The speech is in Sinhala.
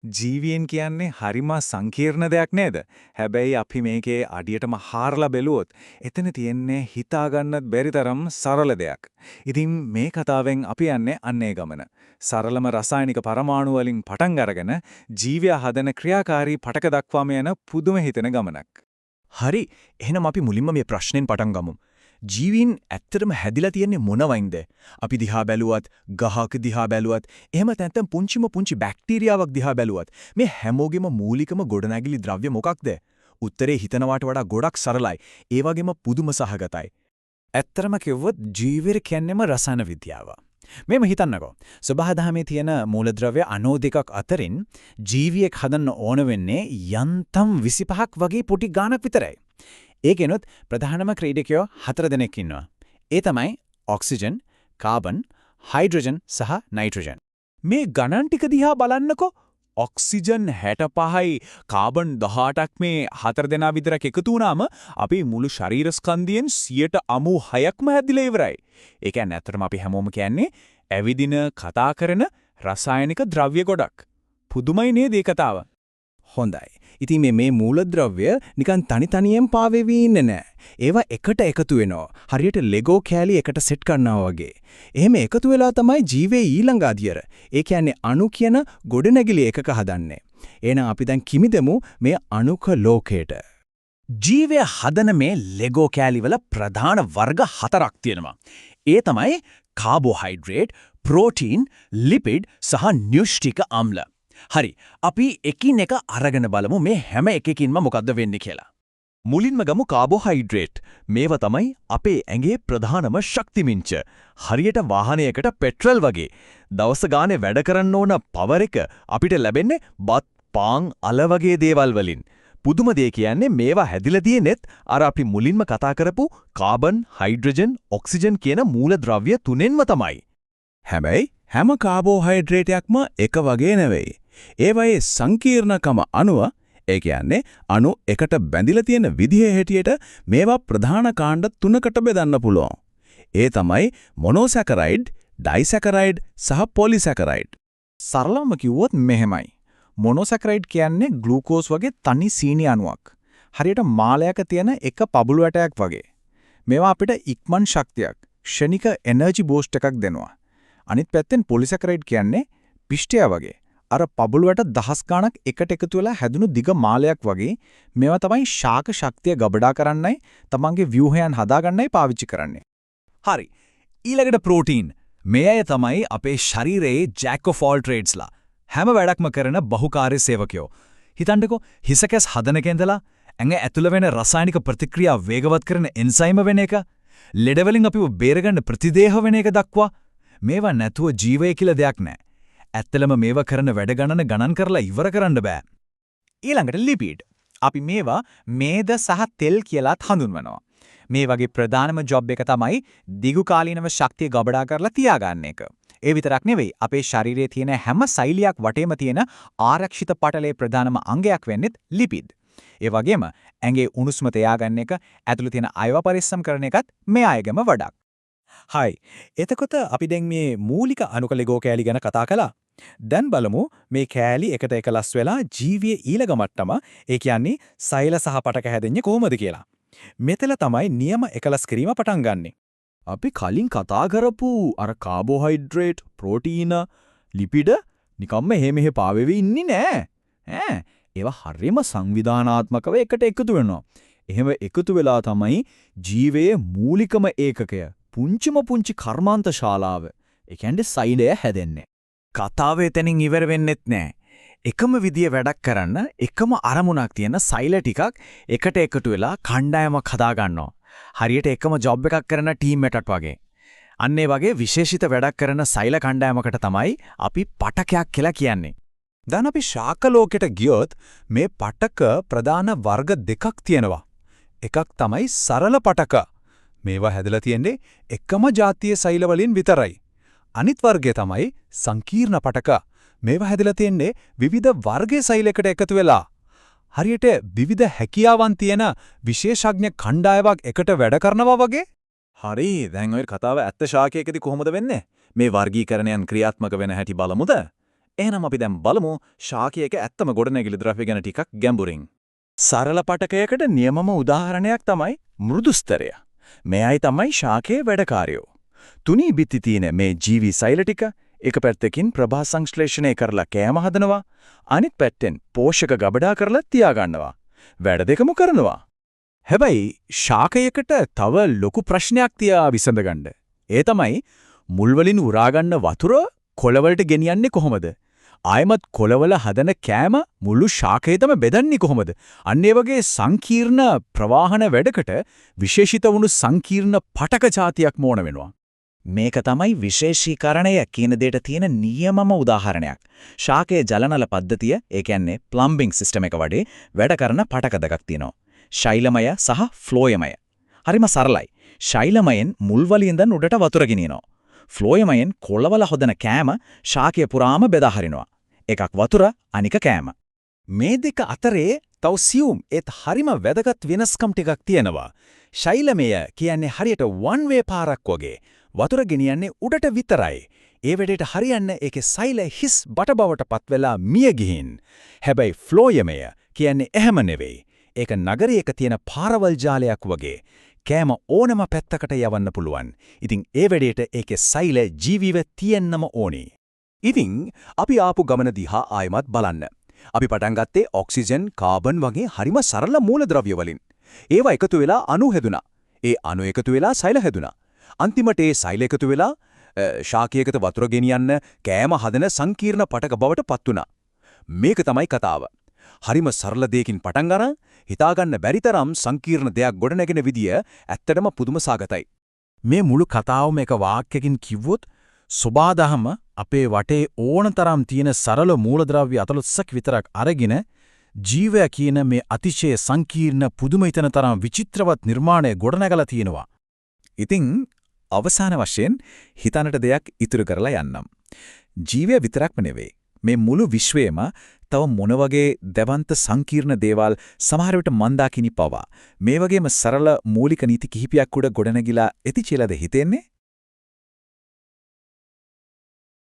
ජීවියෙන් කියන්නේ හරිම සංකීර්ණ දෙයක් නේද? හැබැයි අපි මේකේ අඩියටම හාරලා බැලුවොත් එතන තියෙන්නේ හිතා ගන්නත් බැරි තරම් සරල දෙයක්. ඉතින් මේ කතාවෙන් අපි යන්නේ අන්නේ ගමන. සරලම රසායනික පරමාණු වලින් පටන් අරගෙන ජීවය හදන ක්‍රියාකාරී පටක දක්වාම යන පුදුම හිතෙන ගමනක්. හරි. එහෙනම් අපි මුලින්ම මේ ප්‍රශ්නෙන් පටන් ගමු. ජීවීන් ඇත්තටම හැදිලා තියෙන්නේ මොනවයින්ද? අපි දිහා බැලුවත්, ගහක දිහා බැලුවත්, එහෙම නැත්නම් පුංචි බැක්ටීරියාවක් දිහා බැලුවත් මේ හැමෝගෙම මූලිකම ගොඩනැගිලි ද්‍රව්‍ය මොකක්ද? උත්තරේ හිතනවාට වඩා ගොඩක් සරලයි. ඒ වගේම පුදුම සහගතයි. ඇත්තටම කිව්වොත් ජීවය කියන්නේම රසායන විද්‍යාව. මේව හිතන්නකෝ. සබහාදහමේ තියෙන මූලද්‍රව්‍ය 92ක් අතරින් ජීවියෙක් හදන්න ඕන වෙන්නේ යන්තම් 25ක් වගේ පොටි ගාණක් විතරයි. ඒකෙනොත් ප්‍රධානම ක්‍රීඩකයෝ 4 දෙනෙක් ඉන්නවා. ඒ තමයි ඔක්සිජන්, කාබන්, හයිඩ්‍රජන් සහ නයිට්‍රජන්. මේ ගණන් ටික දිහා බලන්නකෝ. ඔක්සිජන් 65යි, කාබන් 18ක් මේ 4 දෙනා විතරක් එකතු වුණාම අපි මුළු ශරීර ස්කන්ධයෙන් 96%ක්ම හැදිලා ඉවරයි. ඒ කියන්නේ ඇත්තටම අපි හැමෝම කියන්නේ ඇවිදින කතා කරන රසායනික ද්‍රව්‍ය ගොඩක්. පුදුමයි නේද මේ කතාව? හොඳයි. ඉතින් මේ මූලද්‍රව්‍ය නිකන් තනියෙන් පාවෙවි ඉන්නේ නැහැ. ඒවා එකට එකතු වෙනවා. හරියට ලෙගෝ කෑලි එකට සෙට් කරනවා වගේ. එහෙම එකතු වෙලා තමයි ජීවේ ඊළඟ අදියර. ඒ කියන්නේ අණු කියන ගොඩනැගිලි එකක හදන්නේ. එහෙනම් අපි දැන් කිමිදමු මේ අණුක ලෝකයට. ජීවය හදන මේ ලෙගෝ කෑලි වල ප්‍රධාන වර්ග 4ක් තියෙනවා. ඒ තමයි කාබෝහයිඩ්‍රේට්, ප්‍රෝටීන්, ලිපිඩ් සහ න්‍යුෂ්ටික අම්ල. හරි. අපි එකින් එක අරගෙන බලමු මේ හැම එකකින්ම මොකද්ද වෙන්නේ කියලා. මුලින්ම ගමු කාබෝහයිඩ්‍රේට්. මේව තමයි අපේ ඇඟේ ප්‍රධානම ශක්තිමිංච. හරියට වාහනයකට පෙට්‍රල් වගේ. දවස ගානේ වැඩ කරන්න ඕන පවර් එක අපිට ලැබෙන්නේ බත්, පාන්, අල වගේ දේවල් වලින්. පුදුම දේ කියන්නේ මේවා හැදිලා තියෙනෙත් අර අපි මුලින්ම කතා කරපු කාබන්, හයිඩ්‍රජන්, ඔක්සිජන් කියන මූලද්‍රව්‍ය තුනෙන්ම තමයි. හැබැයි හැම කාබෝහයිඩ්‍රේටයක්ම එක වගේ නෙවෙයි. ඒවයේ සංකීර්ණකම අණුව, ඒ කියන්නේ අණු එකට බැඳිලා තියෙන විදිහේ හැටියට මේවා ප්‍රධාන කාණ්ඩ තුනකට බෙදන්න පුළුවන්. ඒ තමයි මොනෝසැකරයිඩ්, ඩයිසැකරයිඩ් සහ පොලිසැකරයිඩ්. සරලවම කිව්වොත් මෙහෙමයි. මොනෝසැකරයිඩ් කියන්නේ ග්ලූකෝස් වගේ තනි සීනි අණුවක්. හරියට මාළයක තියෙන එක පබළු ඇටයක් වගේ. මේවා අපිට ඉක්මන් ශක්තියක්, ක්ෂණික එනර්ජි බූස්ට් එකක් දෙනවා. අනිත් පැත්තෙන් පොලිසැකරයිඩ් කියන්නේ පිෂ්ඨය වගේ. අර පබළුවට දහස් ගණක් එකට එකතු වෙලා හැදුණු දිග මාලයක් වගේ. මේවා තමයි ශාක ශක්තිය ගබඩා කරන්නයි, තමන්ගේ ව්‍යුහයන් හදාගන්නයි පාවිච්චි කරන්නේ. හරි. ඊළඟට ප්‍රෝටීන්. මේ අය තමයි අපේ ශරීරයේ ජැක් ඔෆ් ඕල් ට්‍රේඩ්ස්ලා. හැම වැඩක්ම කරන බහුකාර්ය සේවකයෝ. හිතන්නකෝ හිසකැස් හදන කෙන්දලා ඇඟ ඇතුළ වෙන රසායනික ප්‍රතික්‍රියා වේගවත් කරන එන්සයිම වෙන එක, ලෙඩ වලින් අපිව බේරගන්න ප්‍රතිදේහ වෙන එක දක්වා මේවා නැතුව ජීවය කියලා දෙයක් නැහැ. ඇත්තලම මේවා කරන වැඩ ගණන් කරලා ඉවර කරන්න බෑ. ඊළඟට ලිපිඩ්. අපි මේවා මේද සහ තෙල් කියලාත් හඳුන්වනවා. මේ වගේ ප්‍රධානම ජොබ් එක තමයි දිගු කාලීනව ශක්තිය ගබඩා කරලා තියාගන්න එක. ඒ විතරක් නෙවෙයි අපේ ශරීරයේ තියෙන හැම සෛලියක් වටේම තියෙන ආරක්ෂිත පටලයේ ප්‍රධානම අංගයක් වෙන්නේ ලිපිඩ්. ඒ වගේම ඇඟේ උණුසුම තියාගන්න එක, ඇතුළේ තියෙන අයව පරිස්සම් කරන එකත් මේ අයගම වඩක්. හයි. එතකොට අපි දැන් මේ මූලික අණුක ලෙගෝ කෑලි ගැන කතා කළා. දැන් බලමු මේ කෑලි එකට එකලස් වෙලා ජීවියේ ඊළඟ මට්ටම, ඒ කියන්නේ සෛල සහ පටක හැදෙන්නේ කොහොමද කියලා. මෙතන තමයි නියම එකලස් කිරීම පටන් ගන්නෙ. අපි කලින් කතා කරපු අර කාබෝහයිඩ්‍රේට්, ප්‍රෝටීන, ලිපිඩ නිකම්ම මෙහෙ පාවෙවි ඉන්නේ නෑ. ඒවා හරියම සංවිධානාත්මකව එකට එකතු වෙනවා. එහෙම එකතු වෙලා තමයි ජීවයේ මූලිකම ඒකකය, පුංචි කර්මාන්ත ශාලාව, ඒ කියන්නේ සෛලය හැදෙන්නේ. කතාව එතනින් ඉවර වෙන්නෙත් නෑ. එකම විදිය වැඩක් කරන්න එකම අරමුණක් තියෙන සෛල ටිකක් එකට එකතු වෙලා කණ්ඩායමක් හදා ගන්නවා. හරියට එකම ජොබ් එකක් කරන ටීම් එකක් වගේ. අන්න ඒ වගේ විශේෂිත වැඩක් කරන සෛල කණ්ඩායමකට තමයි අපි පටකයක් කියලා කියන්නේ. දැන් අපි ශාක ලෝකෙට ගියොත් මේ පටක ප්‍රධාන වර්ග දෙකක් තියෙනවා. එකක් තමයි සරල පටක. මේවා හැදලා තියෙන්නේ එකම ජාතිය සෛල වලින් විතරයි. අනිත් වර්ගය තමයි සංකීර්ණ පටක. මේවා හැදලා තියෙන්නේ විවිධ වර්ගයේ සෛලයකට එකතු වෙලා. හරියට විවිධ හැකියාවන් තියෙන විශේෂඥ කණ්ඩායමක් එකට වැඩ කරනවා වගේ. හරි. දැන් ඔය කතාව ඇත්ත ශාකයකදී කොහොමද වෙන්නේ? මේ වර්ගීකරණයන් ක්‍රියාත්මක වෙන හැටි බලමුද? එහෙනම් අපි දැන් බලමු ශාකයක ඇත්තම ගොඩනැගිලි ද්‍රව්‍ය ගැන ටිකක් ගැඹුරින්. සරල පටකයකට නියමම උදාහරණයක් තමයි මෘදු ස්තරය. මෙයයි තමයි ශාකයේ වැඩකාරයෝ. තුනී බිත්ති තියෙන මේ ජීවි සෛල ටික එක පැත්තකින් ප්‍රභා සංශ්ලේෂණය කරලා කෑම හදනවා, අනිත් පැත්තෙන් පෝෂක ගබඩා කරලා තියාගන්නවා. වැඩ දෙකම කරනවා. හැබැයි ශාකයකට තව ලොකු ප්‍රශ්නයක් තියා විසඳගන්න. ඒ තමයි මුල් වලින් උරාගන්න වතුර කොළවලට ගෙනියන්නේ කොහොමද? ආයමත් කොළවල හදන කෑම මුළු ශාකයටම බෙදන්නේ කොහොමද? අන්න ඒ වගේ සංකීර්ණ ප්‍රවාහන වැඩකට විශේෂිත වුණු සංකීර්ණ පටක જાතියක් මොන වෙනවා. මේක තමයි විශේෂීකරණය කියන දෙයට තියෙන නියමම උදාහරණයක්. ශාකයේ ජලනල පද්ධතිය, ඒ කියන්නේ ප්ලම්බින් සිස්ටම් එක වගේ වැඩ කරන පටක දෙකක් තියෙනවා. ශෛලමය සහ ෆ්ලෝයමය. හරිම සරලයි. ශෛලමයෙන් මුල් වලින්දන් උඩට වතුර ගෙනියනවා. ෆ්ලෝයමයෙන් කොළවල හොදන කෑම ශාකය පුරාම බෙදා හරිනවා. එකක් වතුර, අනික කෑම. මේ දෙක අතරේ තව සියුම් ඒත් හරිම වැදගත් වෙනස්කම් ටිකක් තියෙනවා. ශෛලමය කියන්නේ හරියට one way පාරක් වගේ. වතුර ගෙනියන්නේ උඩට විතරයි. ඒ වෙලෙට හරියන්න ඒකේ සෛල හිස් බට බවට පත් වෙලා මිය ගිහින්. හැබැයි ෆ්ලෝයමය කියන්නේ එහෙම නෙවෙයි. ඒක නගරයක තියෙන පාරවල් ජාලයක් වගේ. කෑම ඕනම පැත්තකට යවන්න පුළුවන්. ඉතින් ඒ වෙලෙට ඒකේ සෛල ජීවීව තියෙන්නම ඕනි. ඉතින් අපි ආපු ගමන දිහා ආයමත් බලන්න. අපි පටන් ගත්තේ ඔක්සිජන්, කාබන් වගේ හරිම සරල මූලද්‍රව්‍ය වලින්. ඒවා එකතු වෙලා අණු හැදුනා. ඒ අණු එකතු වෙලා සෛල හැදුනා. අන්තිමට ඒ සෛල එකතු වෙලා ශාකයකට වතුර ගෙනියන්න කෑම හදන සංකීර්ණ පටක බවට පත් වුණා. මේක තමයි කතාව. හරිම සරල දෙයකින් පටන් ගන්න හිතාගන්න බැරි තරම් සංකීර්ණ දෙයක් ගොඩනැගෙන විදිය ඇත්තටම පුදුම සාගතයි. මේ මුළු කතාවම එක වාක්‍යකින් කිව්වොත් සබාදහම අපේ වටේ ඕනතරම් තියෙන සරල මූලද්‍රව්‍ය 14ක් විතරක් අරගෙන ජීවය කියන මේ අතිශය සංකීර්ණ පුදුමයිතන තරම් විචිත්‍රවත් නිර්මාණය ගොඩනැගලා තියෙනවා. ඉතින් අවසාන වශයෙන් හිතන්නට දෙයක් ඉතුරු කරලා යන්නම්. ජීවය විතරක්ම නෙවෙයි. මේ මුළු විශ්වයේම තව මොන වගේ දවන්ත සංකීර්ණ දේවල් සමහර විට මන්දාකිනි පවා මේ වගේම සරල මූලික නීති කිහිපයක් උඩ ගොඩනැගිලා ඇති කියලාද හිතෙන්නේ?